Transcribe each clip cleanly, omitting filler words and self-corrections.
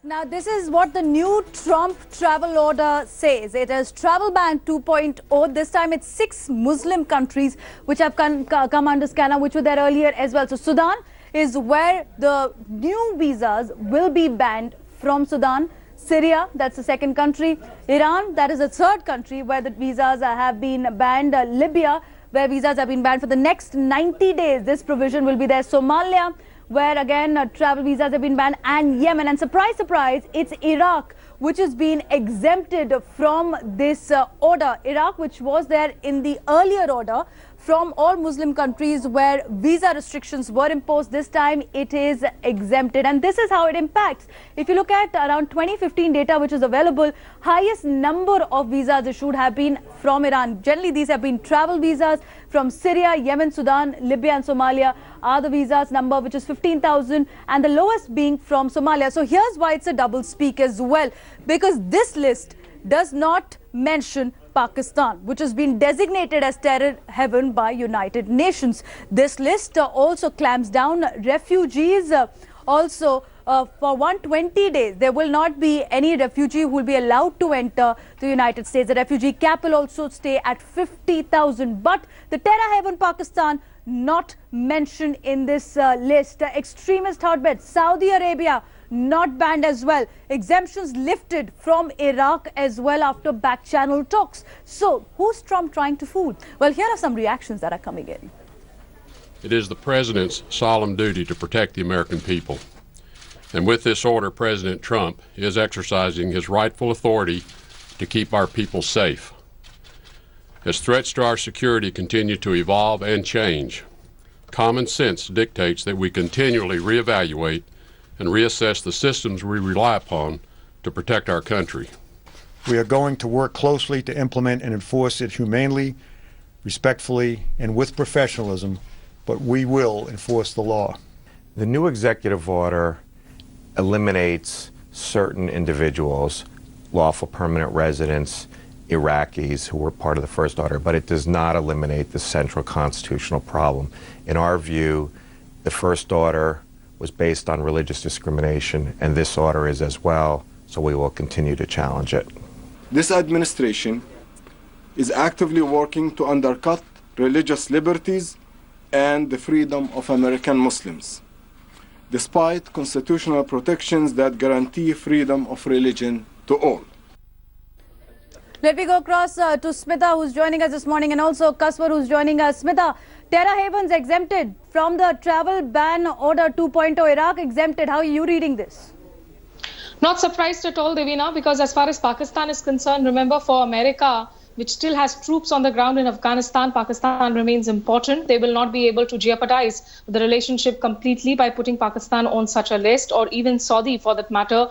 Now, this is what the new Trump travel order says. It is travel ban 2.0. This time it's 6 Muslim countries which have come under scanner, which were there earlier as well. So Sudan is where the new visas will be banned from Sudan. Syria, that's the second country. Iran, that is the third country where the visas have been banned. Libya, where visas have been banned for the next 90 days. This provision will be there. Somalia, where again travel visas have been banned, and Yemen. And surprise, surprise, it's Iraq which has been exempted from this order. Iraq, which was there in the earlier order from all Muslim countries where visa restrictions were imposed, this time it is exempted. And this is how it impacts. If you look at around 2015 data which is available, highest number of visas issued have been from Iran. Generally, these have been travel visas from Syria, Yemen, Sudan, Libya and Somalia are the visas number, which is 15,000, and the lowest being from Somalia. So here's why it's a double speak as well, because this list does not mention Pakistan, which has been designated as terror heaven by United Nations. This list also clamps down refugees. Also, for 120 days, there will not be any refugee who will be allowed to enter the United States. The refugee cap will also stay at 50,000. But the terror haven Pakistan not mentioned in this list. Extremist hotbed Saudi Arabia not banned as well. Exemptions lifted from Iraq as well after back channel talks. So who's Trump trying to fool? Well, here are some reactions that are coming in. It is the president's solemn duty to protect the American people. And with this order, President Trump is exercising his rightful authority to keep our people safe. As threats to our security continue to evolve and change, common sense dictates that we continually reevaluate and reassess the systems we rely upon to protect our country. We are going to work closely to implement and enforce it humanely, respectfully, and with professionalism, but we will enforce the law. The new executive order eliminates certain individuals, lawful permanent residents, Iraqis who were part of the first order, but it does not eliminate the central constitutional problem. In our view, the first order was based on religious discrimination, and this order is as well, so we will continue to challenge it. This administration is actively working to undercut religious liberties and the freedom of American Muslims, despite constitutional protections that guarantee freedom of religion to all. Let me go across to Smita, who's joining us this morning, and also Kaswar, who's joining us. Smita, terror havens exempted from the travel ban order 2.0. Iraq exempted. How are you reading this? Not surprised at all, Devina, because as far as Pakistan is concerned, remember, for America, which still has troops on the ground in Afghanistan, Pakistan remains important. They will not be able to jeopardize the relationship completely by putting Pakistan on such a list, or even Saudi for that matter,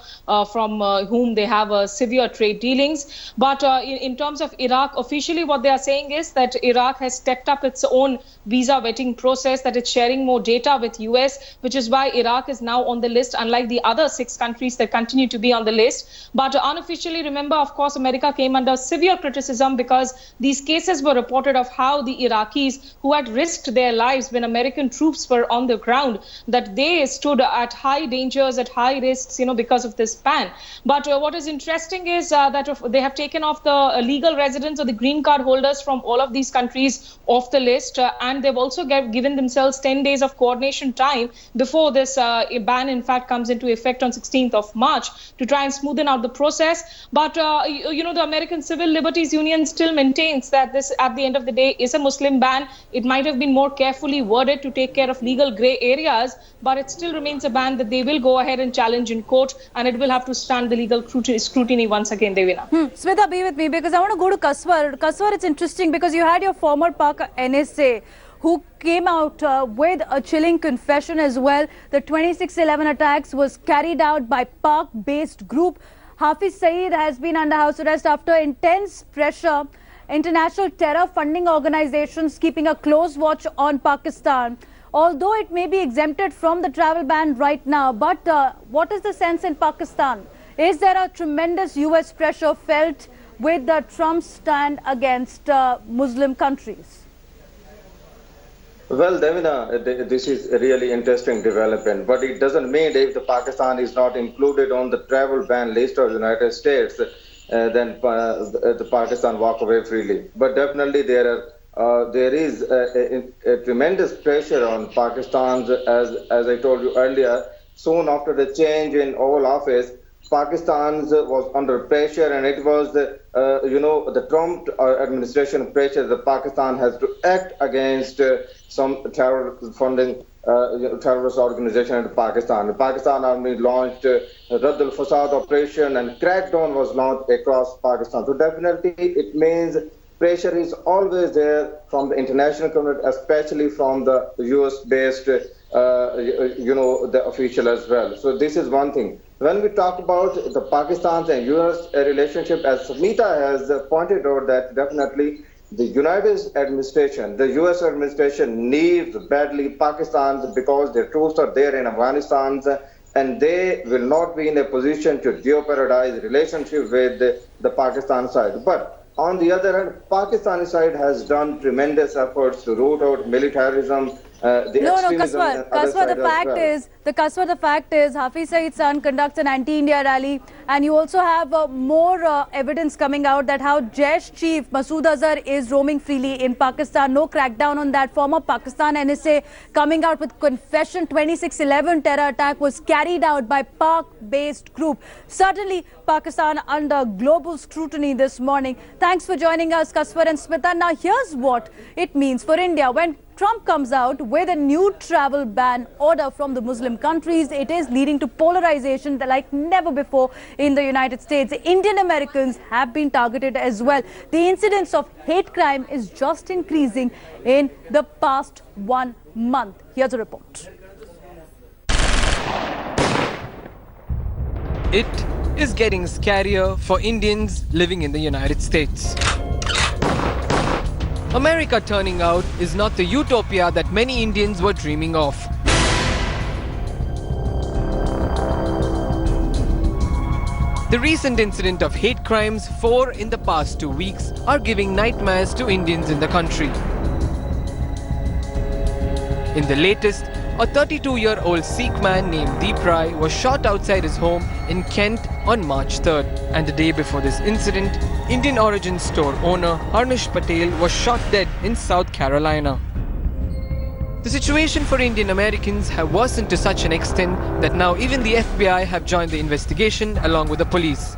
from whom they have severe trade dealings. But in terms of Iraq, officially what they are saying is that Iraq has stepped up its own visa vetting process, that it's sharing more data with US, which is why Iraq is now on the list, unlike the other 6 countries that continue to be on the list. But unofficially, remember, of course, America came under severe criticism because these cases were reported of how the Iraqis who had risked their lives when American troops were on the ground, that they stood at high dangers, at high risks, because of this ban. But what is interesting is that they have taken off the legal residents or the green card holders from all of these countries off the list, and they've also given themselves 10 days of coordination time before this ban in fact comes into effect on 16th of March to try and smoothen out the process. But the American Civil Liberties Union still maintains that this, at the end of the day, is a Muslim ban. It might have been more carefully worded to take care of legal grey areas, but it still remains a ban that they will go ahead and challenge in court, and it will have to stand the legal scrutiny once again, Devina. Smita, be with me, because I want to go to Kaswar. Kaswar, it's interesting because you had your former Pak NSA who came out with a chilling confession as well. The 26/11 attacks was carried out by Pak-based group. Hafiz Saeed has been under house arrest after intense pressure. International terror funding organizations keeping a close watch on Pakistan. Although it may be exempted from the travel ban right now, but what is the sense in Pakistan? Is there a tremendous US pressure felt with the Trump stand against Muslim countries? Well, Devina, this is a really interesting development, but it doesn't mean if the Pakistan is not included on the travel ban list of the United States, then the Pakistan walk away freely. But definitely there is a tremendous pressure on Pakistan, as I told you earlier. Soon after the change in Oval Office, Pakistan was under pressure, and it was the Trump administration pressure that Pakistan has to act against some terror funding terrorist organization in Pakistan. The Pakistan Army launched Radd al-Fasad operation, and crackdown was launched across Pakistan. So definitely it means pressure is always there from the international community, especially from the US-based, the official as well. So this is one thing. When we talk about the Pakistan and US relationship, as Samita has pointed out, that definitely the United administration, the US administration needs badly Pakistan because their troops are there in Afghanistan, and they will not be in a position to jeopardize relationship with the Pakistan side. But on the other hand, Pakistani side has done tremendous efforts to root out militarism. Kaswar, the fact is, Hafiz Saeed's son conducts an anti-India rally, and you also have more evidence coming out that how Jaish chief Masood Azhar is roaming freely in Pakistan. No crackdown on that. Former Pakistan NSA coming out with confession 26/11 terror attack was carried out by Pak-based group. Certainly, Pakistan under global scrutiny this morning. Thanks for joining us, Kaswar and Smita. Now, here's what it means for India. When Trump comes out with a new travel ban order from the Muslim countries, it is leading to polarization like never before in the United States. Indian Americans have been targeted as well. The incidence of hate crime is just increasing in the past 1 month. Here's a report. It is getting scarier for Indians living in the United States. America turning out is not the utopia that many Indians were dreaming of. The recent incident of hate crimes, 4 in the past 2 weeks, are giving nightmares to Indians in the country. In the latest, a 32-year-old Sikh man named Deep Rai was shot outside his home in Kent on March 3rd. And the day before this incident, Indian origin store owner Harnish Patel was shot dead in South Carolina. The situation for Indian Americans have worsened to such an extent that now even the FBI have joined the investigation along with the police.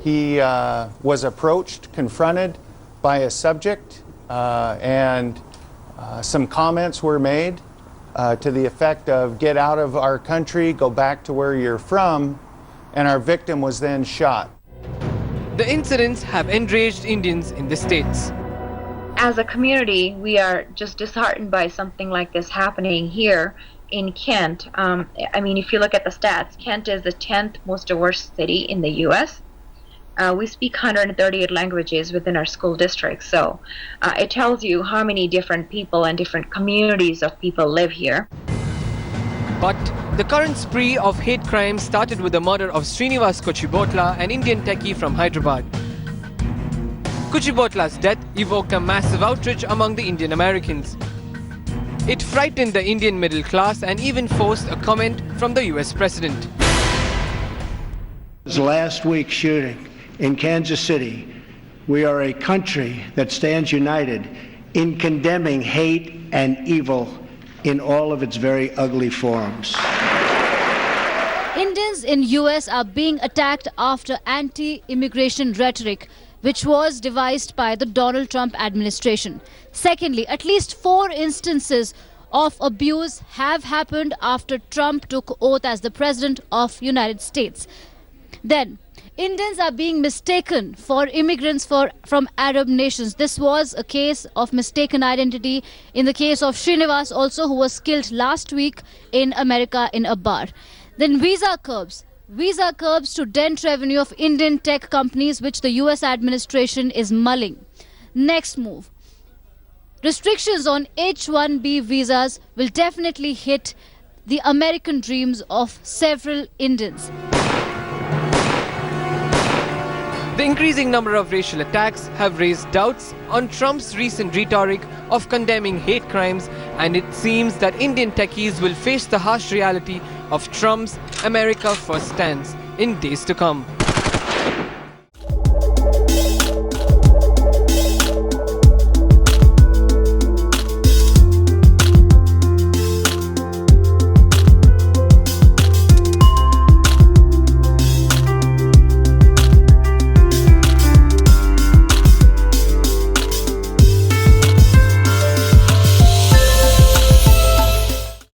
He was approached, confronted by a subject, and some comments were made to the effect of get out of our country, go back to where you're from, and our victim was then shot. The incidents have enraged Indians in the States. As a community, we are just disheartened by something like this happening here in Kent. I mean, if you look at the stats, Kent is the 10th most diverse city in the U.S. We speak 138 languages within our school district, so it tells you how many different people and different communities of people live here. But the current spree of hate crimes started with the murder of Srinivas Kuchibhotla, an Indian techie from Hyderabad. Kuchibhotla's death evoked a massive outrage among the Indian Americans. It frightened the Indian middle class and even forced a comment from the U.S. President. Last week's shooting in Kansas City, we are a country that stands united in condemning hate and evil in all of its very ugly forms. Indians in US are being attacked after anti-immigration rhetoric, which was devised by the Donald Trump administration. Secondly, at least 4 instances of abuse have happened after Trump took oath as the President of United States. Then, Indians are being mistaken for immigrants from Arab nations. This was a case of mistaken identity in the case of Srinivas also, who was killed last week in America in a bar. Then visa curbs to dent revenue of Indian tech companies, which the US administration is mulling. Next move. Restrictions on H-1B visas will definitely hit the American dreams of several Indians. The increasing number of racial attacks have raised doubts on Trump's recent rhetoric of condemning hate crimes, and it seems that Indian techies will face the harsh reality of Trump's America First stance in days to come.